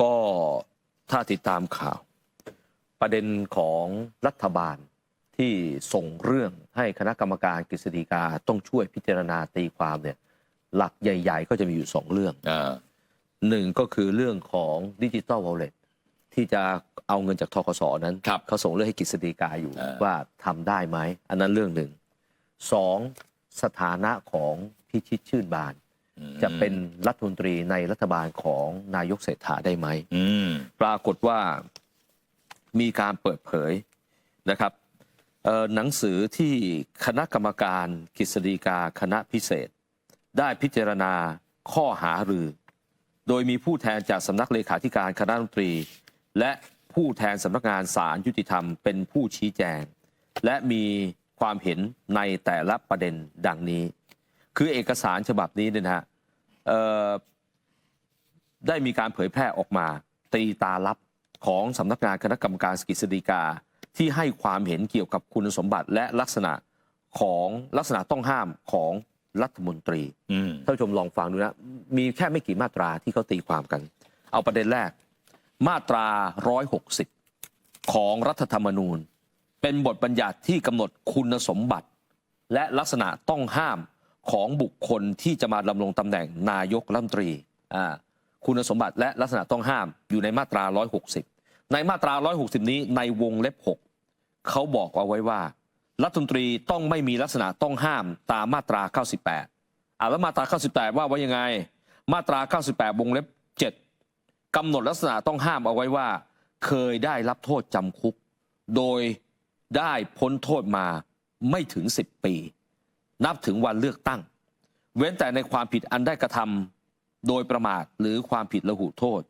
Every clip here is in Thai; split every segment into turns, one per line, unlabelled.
ก็ถ้าติดตามข่าวประเด็นของรัฐบาลที่ส่งเรื่องให้คณะกรรมการกฤษฎีกาต้องช่วยพิจารณาตีความเนี่ยหลักใหญ่ๆก็จะมีอยู่2เรื่องหนึ่งก็คือเรื่องของดิจิ t a ล Wallet ที่จะเอาเงินจากธคส.นั้นเขาส่งเรื่องให้กฤษฎีกาอยู่ว่าทำได้ไหมอันนั้นเรื่องหนึ่ง2สถานะของพิชิตชื่นบานจะเป็นรัฐมนตรีในรัฐบาลของนายกเศรษฐาได้ไหมปรากฏว่ามีการเปิดเผยนะครับหนังสือที่คณะกรรมการกฤษฎีกาคณะพิเศษได้พิจารณาข้อหารือโดยมีผู้แทนจากสำนักเลขาธิการคณะรัฐมนตรีและผู้แทนสำนักงานศาลยุติธรรมเป็นผู้ชี้แจงและมีความเห็นในแต่ละประเด็นดังนี้คือเอกสารฉบับนี้เนี่ยนะฮะได้มีการเผยแพร่ออกมาตีตาลับของสำนักงานคณะกรรมการกฤษฎีกาที่ให้ความเห็นเกี่ยวกับคุณสมบัติและลักษณะต้องห้ามของรัฐมนตรีท่านผู้ชมลองฟังดูนะมีแค่ไม่กี่มาตราที่เขาตีความกันเอาประเด็นแรกมาตรา160ของรัฐธรรมนูญเป็นบทบัญญัติที่กำหนดคุณสมบัติและลักษณะต้องห้ามของบุคคลที่จะมาดำรงตำแหน่งนายกรัฐมนตรีคุณสมบัติและลักษณะต้องห้ามอยู่ในมาตรา160ในมาตรา160นี้ในวงเล็บ6เขาบอกเอาไว้ว่ารัฐมนตรีต้องไม่มีลักษณะต้องห้ามตามมาตรา98แล้วมาตรา98ว่าไว้ยังไงมาตรา98วงเล็บ7กำหนดลักษณะต้องห้ามเอาไว้ว่าเคยได้รับโทษจำคุกโดยได้พ้นโทษมาไม่ถึง10 ปีนับถึงวันเลือกตั้งเว้นแต่ในความผิดอันได้กระทำโดยประมาทหรือความผิดละหุโทษ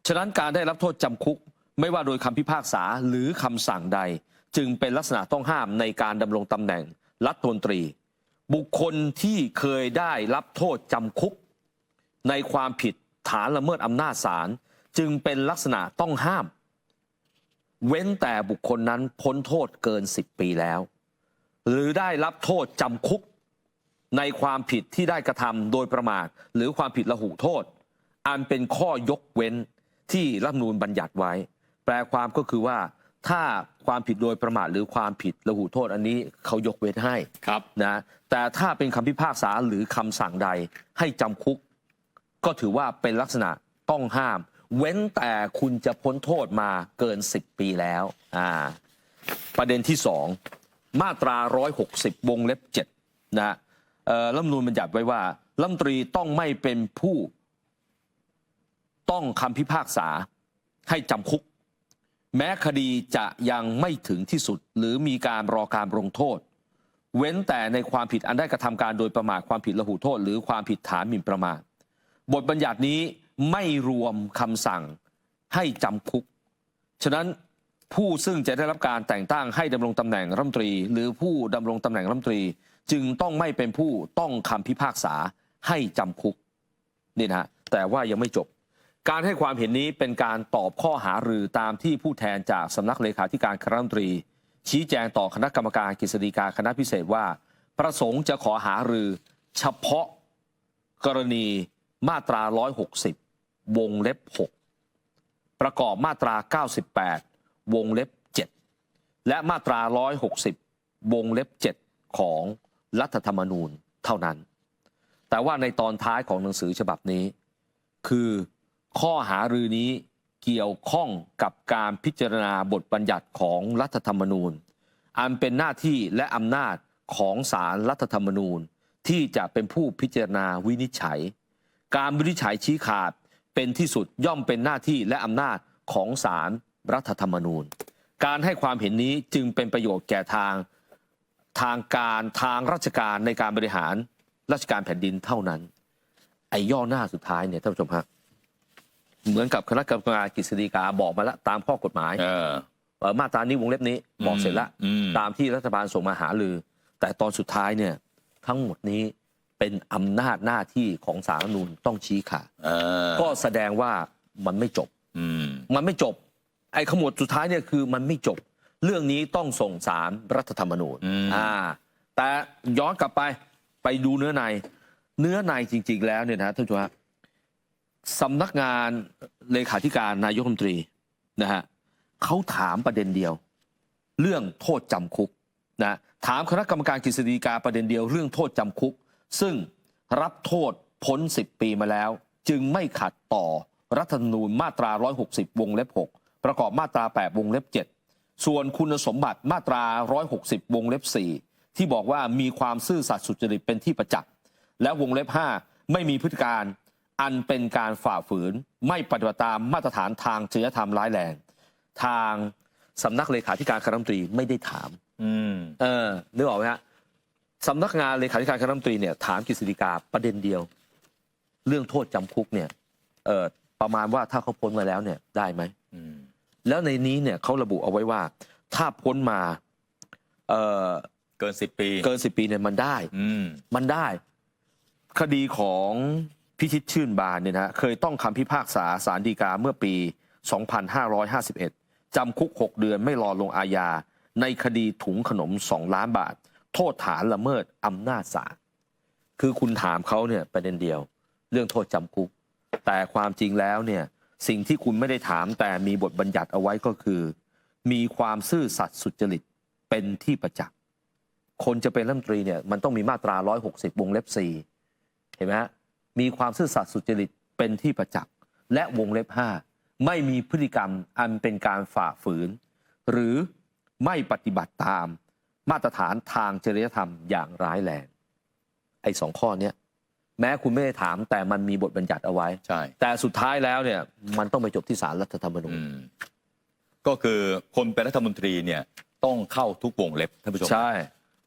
ฉะนั้นการได้รับโทษจำคุกไม่ว่าโดยคำพิพากษาหรือคำสั่งใดจึงเป็นลักษณะต้องห้ามในการดำรงตำแหน่งรัฐมนตรีบุคคลที่เคยได้รับโทษจำคุกในความผิดฐานละเมิดอำนาจศาลจึงเป็นลักษณะต้องห้ามเว้นแต่บุคคลนั้นพ้นโทษเกิน10 ปีแล้วหรือได้รับโทษจำคุกในความผิดที่ได้กระทำโดยประมาทหรือความผิดละหุโทษอันเป็นข้อยกเว้นที่รัฐธรรมนูญบัญญัติไว้แปลความก็คือว่าถ้าความผิดโดยประมาทหรือความผิดละหุโทษอันนี้เขายกเว้นให้นะแต่ถ้าเป็นคำพิพากษาหรือคำสั่งใดให้จำคุกก็ถือว่าเป็นลักษณะต้องห้ามเว้นแต่คุณจะพ้นโทษมาเกิน10 ปีแล้วประเด็นที่2มาตรา160วงเล็บ7นะรัฐธรรมนูญบัญญัติไว้ว่ารัฐมนตรีต้องไม่เป็นผู้ต้องคำพิพากษาให้จำคุกแม้คดีจะยังไม่ถึงที่สุดหรือมีการรอการลงโทษเว้นแต่ในความผิดอันได้กระทำการโดยประมาทความผิดละหุโทษหรือความผิดฐานหมิ่นประมาทบทบัญญัตินี้ไม่รวมคำสั่งให้จำคุกฉะนั้นผู้ซึ่งจะได้รับการแต่งตั้งให้ดำรงตำแหน่งรัฐมนตรีหรือผู้ดำรงตำแหน่งรัฐมนตรีจึงต้องไม่เป็นผู้ต้องคำพิพากษาให้จำคุกนี่นะแต่ว่ายังไม่จบการให้ความเห็นนี้เป็นการตอบข้อหารือตามที่ผู้แทนจากสำนักเลขาธิการคณะรัฐมนตรีชี้แจงต่อคณะกรรมการกฤษฎีกาคณะพิเศษว่าประสงค์จะขอหารือเฉพาะกรณีมาตรา160วงเล็บ6ประกอบมาตรา98วงเล็บ7และมาตรา160วงเล็บ7ของรัฐธรรมนูญเท่านั้นแต่ว่าในตอนท้ายของหนังสือฉบับนี้คือข้อหารือนี้เกี่ยวข้องกับการพิจารณาบทบัญญัติของรัฐธรรมนูญอันเป็นหน้าที่และอำนาจของศาลรัฐธรรมนูญที่จะเป็นผู้พิจารณาวินิจฉัยการวินิจฉัยชี้ขาดเป็นที่สุดย่อมเป็นหน้าที่และอำนาจของศาลรัฐธรรมนูญการให้ความเห็นนี้จึงเป็นประโยชน์แก่ทางราชการในการบริหารราชการแผ่นดินเท่านั้นไอ้ย่อหน้าสุดท้ายเนี่ยท่านผู้ชมฮะเหมือนกับคณะกรรมการกฤษฎีกาบอกมาแล้วตามข้อกฎหมายมาตรานี้วงเล็บนี้บอกเสร็จแล้วตามที่รัฐบาลส่งมาหารือแต่ตอนสุดท้ายเนี่ยทั้งหมดนี้เป็นอำนาจหน้าที่ของศาลรัฐธรรมนูญต้องชี้ขาดก็แสดงว่ามันไม่จบมันไม่จบไอ้ขมวดสุดท้ายเนี่ยคือมันไม่จบเรื่องนี้ต้องส่งศาลรัฐธรรมนูญแต่ย้อนกลับไปดูเนื้อในจริงๆแล้วเนี่ยนะท่านผู้ชมสำนักงาน เลขาธิการนายกรัฐมนตรีนะฮะเขาถามประเด็นเดียวเรื่องโทษจำคุกนะถามคณะกรรมการกฤษฎีกาประเด็นเดียวเรื่องโทษจำคุกซึ่งรับโทษพ้น10 ปีมาแล้วจึงไม่ขัดต่อรัฐธรรมนูญมาตรา160วงเล็บ6ประกอบมาตรา8วงเล็บ7ส่วนคุณสมบัติมาตรา160วงเล็บ4ที่บอกว่ามีความซื่อสัตย์สุจริตเป็นที่ประจักษ์และวงเล็บ5ไม่มีพฤติการอันเป็นการฝ่าฝืนไม่ปฏิบัติตามมาตรฐานทางจริยธรรมร้ายแรงทางสำนักเลขาธิการคณะรัฐมนตรีไม่ได้ถามนึกออกไหมฮะสำนักงานเลขาธิการคณะรัฐมนตรีเนี่ยถามกฤษฎีกาประเด็นเดียวเรื่องโทษจำคุกเนี่ยประมาณว่าถ้าเขาพ้นมาแล้วเนี่ยได้ไหมแล้วในนี้เนี่ยเขาระบุเอาไว้ว่าถ้าพ้นมา
เกิน10 ปี
เนี่ยมันได้มันได้คดีของพิชิตชื่นบานเนี่ยนะเคยต้องคำพิพากษาศาลฎีกาเมื่อปี 2551 จำคุก 6 เดือนไม่รอลงอาญาในคดีถุงขนม 2 ล้านบาทโทษฐานละเมิดอำนาจศาลคือคุณถามเขาเนี่ยประเด็นเดียวเรื่องโทษจำคุกแต่ความจริงแล้วเนี่ยสิ่งที่คุณไม่ได้ถามแต่มีบทบัญญัติเอาไว้ก็คือมีความซื่อสัตย์สุจริตเป็นที่ประจักษ์คนจะเป็นรัฐมนตรีเนี่ยมันต้องมีมาตรา160วงเล็บ4เห็นไหมฮะมีความซื่อสัตย์สุจริตเป็นที่ประจักษ์และวงเล็บ5ไม่มีพฤติกรรมอันเป็นการฝ่าฝืนหรือไม่ปฏิบัติตามมาตรฐานทางจริยธรรมอย่างร้ายแรงไอ้2 ข้อนี้แม้คุณไม่ได้ถามแต่มันมีบทบัญญัติเอาไว้
ใช่
แต่สุดท้ายแล้วเนี่ยมันต้องไปจบที่ศาลรัฐธรรมนูญ
ก็คือคนเป็นรัฐมนตรีเนี่ยต้องเข้าทุกวงเล็บท่านผู้ชม
ใช่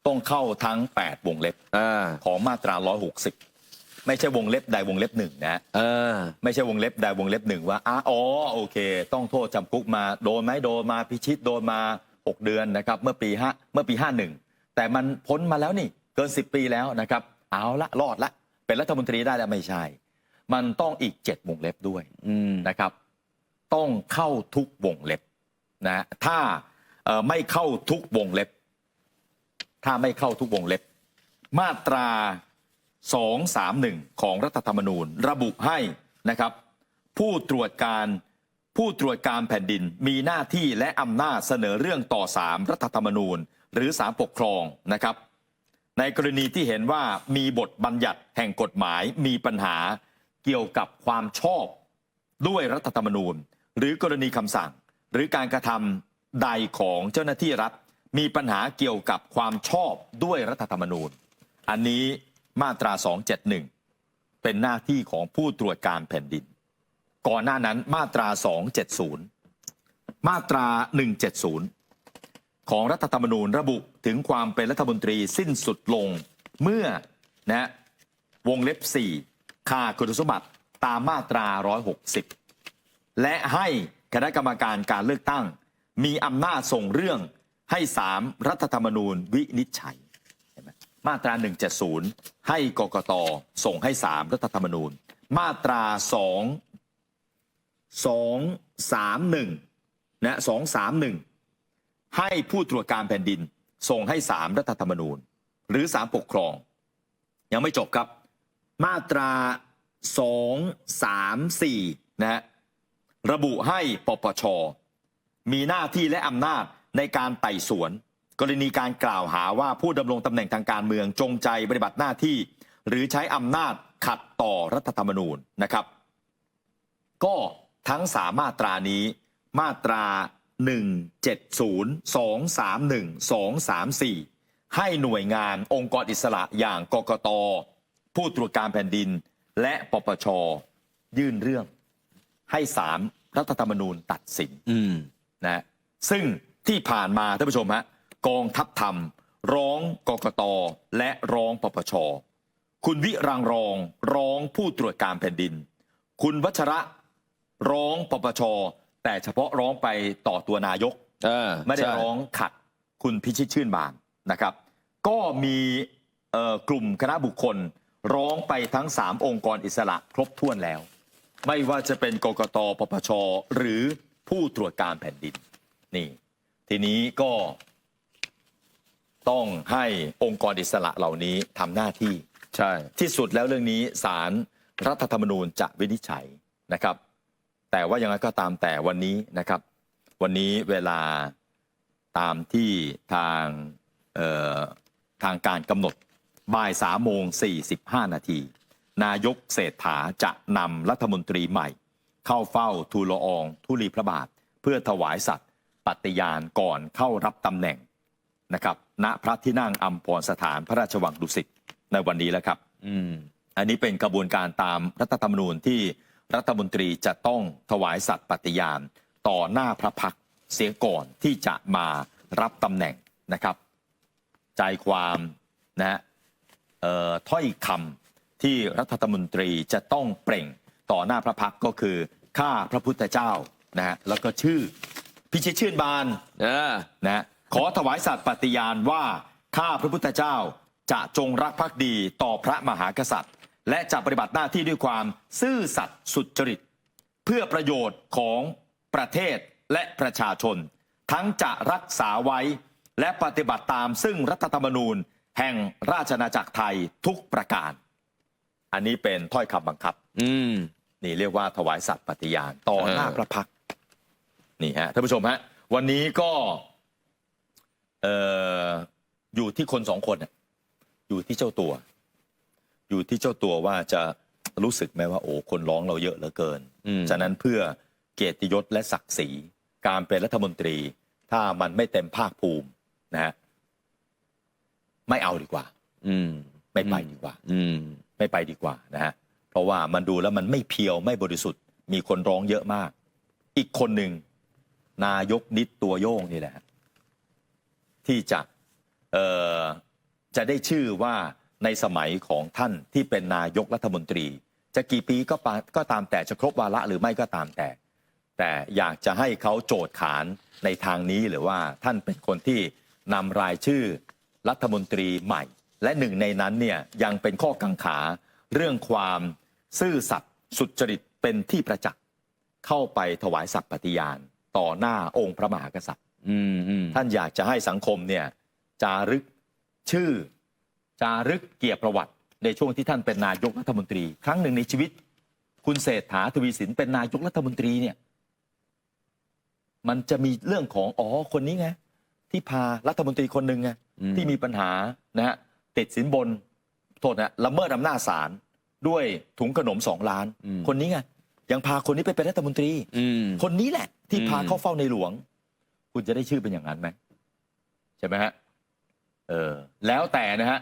ต้องเข้าทั้ง8วงเล็บของมาตรา160ไม่ใช่วงเล็บใดวงเล็บ1นะไม่ใช่วงเล็บใดวงเล็บ1ว่าโอเคต้องโทษจำคุกมาโดนไหมโดนมาพิชิตโดนมา6 เดือนนะครับเมื่อปี51แต่มันพ้นมาแล้วนี่เกิน10 ปีแล้วนะครับเอาละรอดละเป็นรัฐมนตรีได้แล้วไม่ใช่มันต้องอีก7วงเล็บด้วยนะครับต้องเข้าทุกวงเล็บนะถ้าไม่เข้าทุกวงเล็บมาตรา231ของรัฐธรรมนูญระบุให้นะครับผู้ตรวจการแผ่นดินมีหน้าที่และอำนาจเสนอเรื่องต่อศาลรัฐธรรมนูญหรือศาลปกครองนะครับในกรณีที่เห็นว่ามีบทบัญญัติแห่งกฎหมายมีปัญหาเกี่ยวกับความชอบด้วยรัฐธรรมนูญหรือกรณีคำสั่งหรือการกระทำใดของเจ้าหน้าที่รัฐมีปัญหาเกี่ยวกับความชอบด้วยรัฐธรรมนูญอันนี้มาตรา271เป็นหน้าที่ของผู้ตรวจการแผ่นดินก่อนหน้านั้นมาตรา270มาตรา170ของรัฐธรรมนูญระบุถึงความเป็นรัฐมนตรีสิ้นสุดลงเมื่อวงเล็บ4ขาดคุณสมบัติตามมาตรา160และให้คณะกรรมการการเลือกตั้งมีอำนาจส่งเรื่องให้ศาลรัฐธรรมนูญวินิจฉัยมาตรา170ให้กกต.ส่งให้ศาลรัฐธรรมนูญมาตรา231ให้ผู้ตรวจการแผ่นดินส่งให้ศาลรัฐธรรมนูญหรือศาลปกครองยังไม่จบครับมาตรา234ระบุให้ปปช.มีหน้าที่และอำนาจในการไต่สวนกรณีการกล่าวหาว่าผู้ดำรงตำแหน่งทางการเมืองจงใจปฏิบัติหน้าที่หรือใช้อำนาจขัดต่อรัฐธรรมนูญนะครับก็ทั้ง3มาตรานี้มาตรา170 231 234ให้หน่วยงานองค์กรอิสระอย่างกกต.ผู้ตรวจการแผ่นดินและปปช.ยื่นเรื่องให้ศาลรัฐธรรมนูญตัดสินนะซึ่งที่ผ่านมาท่านผู้ชมฮะกองทัพธรรมร้องกกต.และร้องปปช.คุณวิรังรองร้องผู้ตรวจการแผ่นดินคุณวัชระร้องปปช.แต่เฉพาะร้องไปต่อตัวนายกไม่ได้ร้องขัดคุณพิชิตชื่นบานนะครับก็มีกลุ่มคณะบุคคลร้องไปทั้ง3องค์กรอิสระครบถ้วนแล้วไม่ว่าจะเป็นกกต.ปปช.หรือผู้ตรวจการแผ่นดินนี่ทีนี้ก็ต้องให้องค์กรอิสระเหล่านี้ทำหน้าที่ใช่ที่สุดแล้วเรื่องนี้ศาลรัฐธรรมนูญจะวินิจฉัยนะครับ แต่ว่ายังไงก็ตามแต่วันนี้นะครับ วันนี้เวลาตามที่ทางทางการกำหนดบ่าย3:45 นาทีนายกเศรษฐาจะนำรัฐมนตรีใหม่ เข้าเฝ้าทูลละอองธุลีพระบาท เพื่อถวายสัตย์ปฏิญาณก่อนเข้ารับตำแหน่งนะครับณพระที่นั่งอัมพรสถานพระราชวังดุสิตในวันนี้แล้วครับอันนี้เป็นกระบวนการตามรัฐธรรมนูญที่รัฐมนตรีจะต้องถวายสัตย์ปฏิญาณต่อหน้าพระพักตร์เสียก่อนที่จะมารับตำแหน่งนะครับ ใจความนะฮะถ้อยคำที่รัฐมนตรีจะต้องเปล่งต่อหน้าพระพักตร์ก็คือข้าพระพุทธเจ้านะฮะแล้วก็ชื่อพิชิตชื่นบานนะฮะขอถวายสัตย์ปฏิญาณว่าข้าพระพุทธเจ้าจะจงรักภักดีต่อพระมหากษัตริย์และจะปฏิบัติหน้าที่ด้วยความซื่อสัตย์สุจริตเพื่อประโยชน์ของประเทศและประชาชนทั้งจะรักษาไว้และปฏิบัติตามซึ่งรัฐธรรมนูญแห่งราชอาณาจักรไทยทุกประการอันนี้เป็นถ้อยคำบังคับนี่เรียกว่าถวายสัตย์ปฏิญาณต่อหน้าพระพักตร์นี่ฮะท่านผู้ชมฮะวันนี้ก็อยู่ที่คน2 คนอยู่ที่เจ้าตัวอยู่ที่เจ้าตัวว่าจะรู้สึกไหมว่าโอ้คนร้องเราเยอะเหลือเกินฉะนั้นเพื่อเกียรติยศและศักดิ์ศรีการเป็นรัฐมนตรีถ้ามันไม่เต็มภาคภูมินะฮะไม่เอาดีกว่าไม่ไปดีกว่าไม่ไปดีกว่านะฮะเพราะว่ามันดูแล้วมันไม่เพียวไม่บริสุทธิ์มีคนร้องเยอะมากอีกคนหนึ่งนายกนิดตัวโยงนี่แหละที่จะได้ชื่อว่าในสมัยของท่านที่เป็นนายกรัฐมนตรีจะกี่ปีก็ตามแต่จะครบวาระหรือไม่ก็ตามแต่อยากจะให้เขาโจทย์ขานในทางนี้หรือว่าท่านเป็นคนที่นำรายชื่อรัฐมนตรีใหม่และหนึ่งในนั้นเนี่ยยังเป็นข้อกังขาเรื่องความซื่อสัตย์สุจริตเป็นที่ประจักษ์เข้าไปถวายสัตย์ปฏิญาณต่อหน้าองค์พระมหากษัตริย์ท่านอยากจะให้สังคมเนี่ยจารึกชื่อจารึกเกียรติประวัติในช่วงที่ท่านเป็นนายกรัฐมนตรีครั้งหนึ่งในชีวิตคุณเศรษฐาทวีสินเป็นนายกรัฐมนตรีเนี่ยมันจะมีเรื่องของคนนี้ไงที่พารัฐมนตรีคนหนึ่งไงที่มีปัญหานะฮะติดสินบนโทษนะละเมิดอำนาจศาลด้วยถุงขนม2 ล้านคนนี้ไงยังพาคนนี้ไปเป็นรัฐมนตรีคนนี้แหละที่พาเข้าเฝ้าในหลวงคุณจะได้ชื่อเป็นอย่างนั้นไหมใช่ไหมฮะแล้วแต่นะฮะ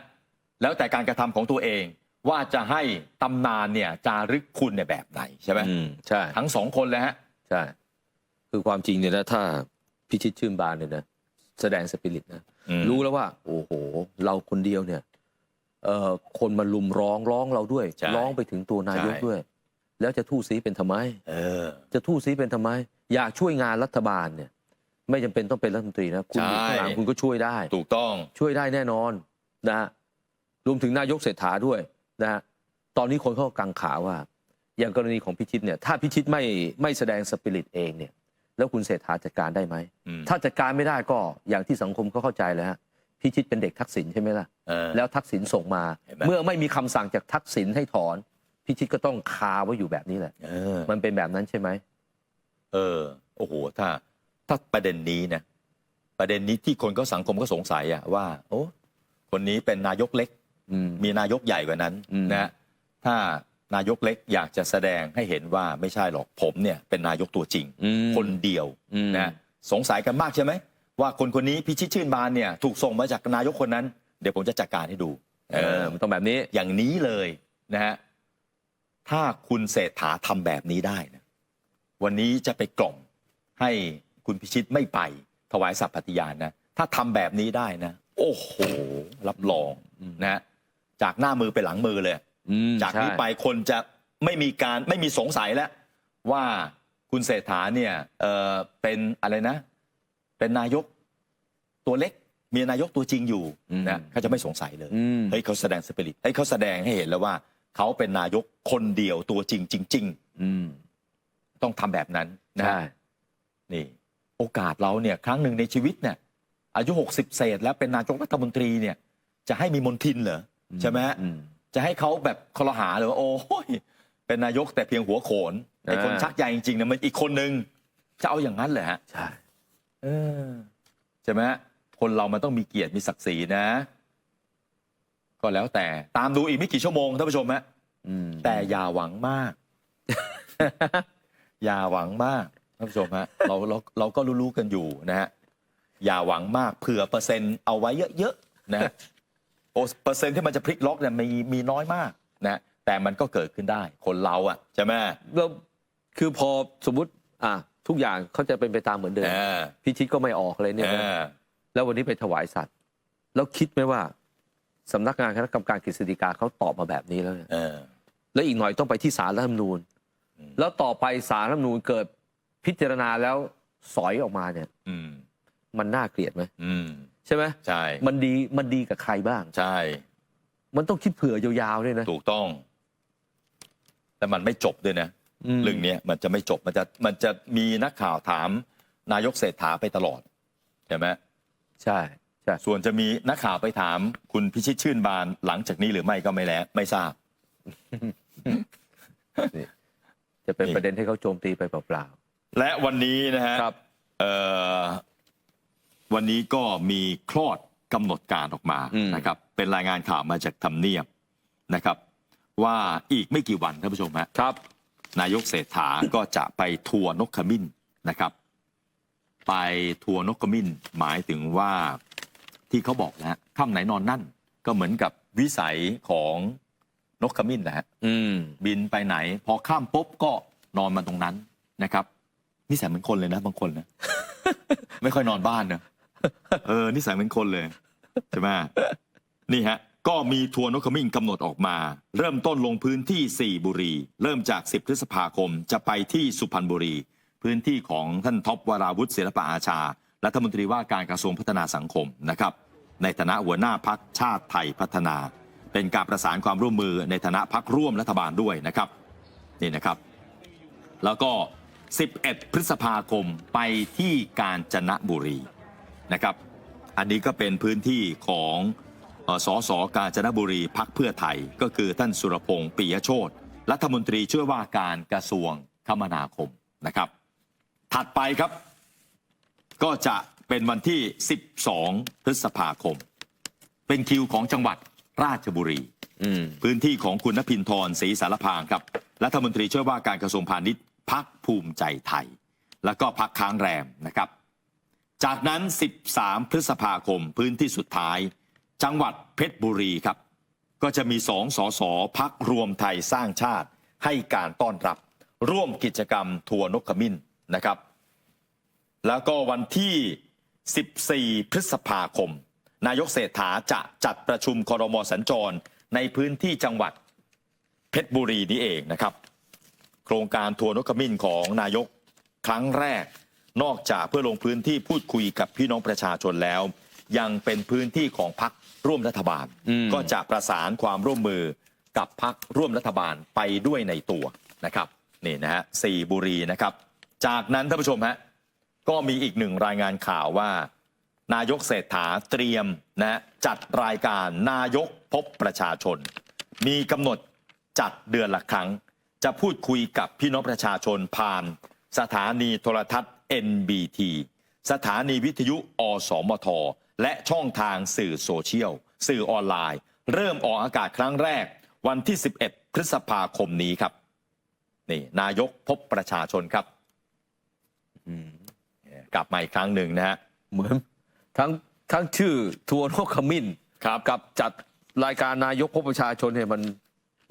แล้วแต่การกระทำของตัวเองว่าจะให้ตำนานเนี่ยจารึกคุณเนี่ยแบบไหนใช่ไหม
ใช่
ทั้ง2 คนเลยฮะ
ใช่คือความจริงเนี่ยนะถ้าพิชิตชื่นบานเนี่ยนะแสดงสปิริตนะรู้แล้วว่าโอ้โหเราคนเดียวเนี่ยคนมาลุมร้องเราด้วยร้องไปถึงตัวนายกด้วยแล้วจะทู่ซีเป็นทำไมจะทู่ซีเป็นทำไมอยากช่วยงานรัฐบาลเนี่ยไม่จำเป็นต้องเป็นรัฐมนตรีนะคุณอยู่ข้างหลังคุณก็ช่วยได้
ถูกต้อง
ช่วยได้แน่นอนนะรวมถึงนายกเศรษฐาด้วยนะตอนนี้คนเขากังขาว่าอย่างกรณีของพิชิตเนี่ยถ้าพิชิตไม่แสดงสปิริตเองเนี่ยแล้วคุณเศรษฐาจัดการได้ไหมถ้าจัดการไม่ได้ก็อย่างที่สังคมเขาเข้าใจแล้วฮะพิชิตเป็นเด็กทักษิณใช่ไหมล่ะแล้วทักษิณส่งมาเมื่อไม่มีคำสั่งจากทักษิณให้ถอนพิชิตก็ต้องคาไว้อยู่แบบนี้แหละมันเป็นแบบนั้นใช่ไหม
โอ้โหถ้าประเด็นนี้นะประเด็นนี้ที่คนก็สังคมก็สงสัยว่าโอ้คนนี้เป็นนายกเล็กมีนายกใหญ่กว่านั้นนะถ้านายกเล็กอยากจะแสดงให้เห็นว่าไม่ใช่หรอกผมเนี่ยเป็นนายกตัวจริงคนเดียวนะสงสัยกันมากใช่ไหมว่าคนนี้พิชิตชื่นบานเนี่ยถูกส่งมาจากนายกคนนั้นเดี๋ยวผมจะจัดการให้ดู
มันต้องแบบนี้
อย่างนี้เลยนะฮะถ้าคุณเศรษฐาทำแบบนี้ได้นะวันนี้จะไปกล่อมให้คุณพิชิตไม่ไปถวายสัตย์ปฏิญาณนะถ้าทำแบบนี้ได้นะโอ้โหรับรองนะจากหน้ามือไปหลังมือเลยจากนี้ไปคนจะไม่มีสงสัยแล้วว่าคุณเศรษฐาเนี่ยเป็นอะไรนะเป็นนายกตัวเล็กมีนายกตัวจริงอยู่นะเขาจะไม่สงสัยเลยเฮ้ยเขาแสดงสปิริตให้เขาแสดงให้เห็นแล้วว่าเขาเป็นนายกคนเดียวตัวจริงต้องทำแบบนั้นนะนี่โอกาสเราเนี่ยครั้งหนึ่งในชีวิตเนี่ยอายุ60เศษแล้วเป็นนายกรัฐมนตรีเนี่ยจะให้มีมนทินเหรอใช่ไหมจะให้เขาแบบคลหาเลยว่าโอ้ย เป็นนายกแต่เพียงหัวโขนไอ้คนชักใยจริงๆเนี่ยมันอีกคนนึงจะเอาอย่างนั้นเลยฮะ
ใช่
ใช่ไหมคนเรามันต้องมีเกียรติมีศักดิ์ศรีนะ ก็แล้วแต่ตามดูอีกไม่กี่ชั่วโมงท่านผู้ชมฮะแต่อย่าหวังมาก อย่าหวังมากท่านผู้ชมฮะเราก็รู้ๆกันอยู่นะฮะอย่าหวังมากเผื่อเปอร์เซ็นต์เอาไว้เยอะๆนะโอ้เปอร์เซ็นต์ที่มันจะพลิกล็อกเนี่ยมีน้อยมากนะแต่มันก็เกิดขึ้นได้คนเราอ่ะใช่ไหม
แล้วคือพอสมมุติทุกอย่างเขาจะเป็นไปตามเหมือนเดิมพิชิตก็ไม่ออกเลยเนี่ยแล้ววันนี้ไปถวายสัตว์แล้วคิดไหมว่าสำนักงานคณะกรรมการกฤษฎีกาเขาตอบมาแบบนี้แล้วเนี่ยแล้วอีกหน่อยต้องไปที่ศาลรัฐธรรมนูญแล้วต่อไปศาลรัฐธรรมนูญเกิดพิจารณาแล้วสอยออกมาเนี่ยมันน่าเกลียดไหมใช่ไหม
ใช่
มันดีกับใครบ้าง
ใช่
มันต้องคิดเผื่อยาวๆด้วยนะ
ถูกต้องแต่มันไม่จบด้วยนะเรื่องนี้มันจะไม่จบมันจะมีนักข่าวถามนายกเศรษฐาไปตลอดใช่ไหม
ใช่
ส่วนจะมีนักข่าวไปถามคุณพิชิตชื่นบานหลังจากนี้หรือไม่ก็ไม่ทราบ
จะเป็นประเด็นให้เขาโจมตีไปเปล่า
ๆและวันนี้นะฮะวันนี้ก็มีคลอดกำหนดการออกมานะครับเป็นรายงานข่าวมาจากทำเนียบนะครับว่าอีกไม่กี่วันท่านผู้ชมฮะ
ครับ
นายกเศรษฐาก็จะไปทัวร์นกขมิ้นนะครับไปทัวร์นกขมิ้นหมายถึงว่าที่เขาบอกนะฮะค่ำไหนนอนนั่นก็เหมือนกับวิสัยของนกขมิ้นแหละบินไปไหนพอข้ามปุ๊บก็นอนมาตรงนั้นนะครับนิสัยเหมือนคนเลยนะบางคนนะ ไม่ค่อยนอนบ้านนะนิสัยเหมือนคนเลยใช่ไหมนี่ฮะก็มีทัวร์นกขมิ้นกำหนดออกมาเริ่มต้นลงพื้นที่4บุรีเริ่มจาก10พฤษภาคมจะไปที่สุพรรณบุรีพื้นที่ของท่านท็อปวราวุฒิศิลปอาชารัฐมนตรีว่าการกระทรวงพัฒนาสังคมนะครับในฐานะหัวหน้าพรรคชาติไทยพัฒนาเป็นการประสานความร่วมมือในฐานะพรรคร่วมรัฐบาลด้วยนะครับนี่นะครับแล้วก็11พฤษภาคมไปที่กาญจนบุรีนะครับอันนี้ก็เป็นพื้นที่ของสสกาญจนบุรีพรรคเพื่อไทยก็คือท่านสุรพงษ์ปิยโชติรัฐมนตรีช่วยว่าการกระทรวงคมนาคมนะครับถัดไปครับก็จะเป็นวันที่12พฤษภาคมเป็นคิวของจังหวัดราชบุรีพื้นที่ของคุณณภินทร์ศรีสารพางครับรัฐมนตรีช่วยว่าการกระทรวงพาณิชย์พรรคภูมิใจไทยแล้วก็พรรคค้างแรมนะครับจากนั้น13พฤษภาคมพื้นที่สุดท้ายจังหวัดเพชรบุรีครับก็จะมี2 สสพรรครวมไทยสร้างชาติให้การต้อนรับร่วมกิจกรรมทัวร์นกขมิ้นนะครับแล้วก็วันที่14พฤษภาคมนายกเศรษฐาจะจัดประชุมครม.สัญจรในพื้นที่จังหวัดเพชรบุรีนี้เองนะครับโครงการทัวร์นกขมิ้นของนายกครั้งแรกนอกจากเพื่อลงพื้นที่พูดคุยกับพี่น้องประชาชนแล้วยังเป็นพื้นที่ของพรรคร่วมรัฐบาลก็จะประสานความร่วมมือกับพรรคร่วมรัฐบาลไปด้วยในตัวนะครับนี่นะฮะ4บุรีนะครับจากนั้นท่านผู้ชมฮะก็มีอีกหนึ่งรายงานข่าวว่านายกเศรษฐาเตรียมนะจัดรายการนายกพบประชาชนมีกำหนดจัดเดือนละครั้งจะพูดคุยกับพี่น้องประชาชนผ่านสถานีโทรทัศน์ NBT สถานีวิทยุอสมทและช่องทางสื่อโซเชียลสื่อออนไลน์เริ่มออกอากาศครั้งแรกวันที่11พฤษภาคมนี้ครับนี่นายกพบประชาชนครับกลับมาอีกครั้งหนึ่งนะฮะ
เหมือนทั้งชื่อทัวร์นกขมิ้น
ครับ
กับจัดรายการนายกพบประชาชนเนี่ย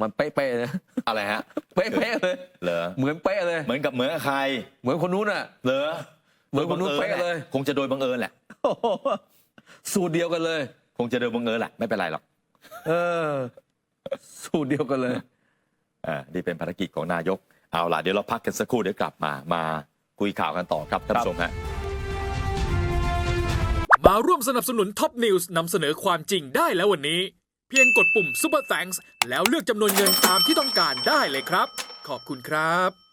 มันเป๊ะๆนะ
อะไรฮะ
เป๊ะๆเลย
เหรอ
เหมือนเป๊ะเลย
เหมือนกับใคร
เหมือนคนนู้นอ่ะ
เหรอ
เหมือนคนนู้นเป๊ะเลย
คงจะโดยบังเอิญแหละ
สูตรเดียวกันเลย
คงจะโดยบังเอิญแหละไม่เป็นไรหรอก
สูตรเดียวกันเลย
นี่เป็นภารกิจของนายกเอาล่ะเดี๋ยวเราพักกันสักครู่เดี๋ยวกลับมาคุยข่าวกันต่อครับท่านผู้ชมฮะ
มาร่วมสนับสนุนท็อปนิวส์นำเสนอความจริงได้แล้ววันนี้เพียงกดปุ่ม Super Thanks แล้วเลือกจำนวนเงินตามที่ต้องการได้เลยครับขอบคุณครับ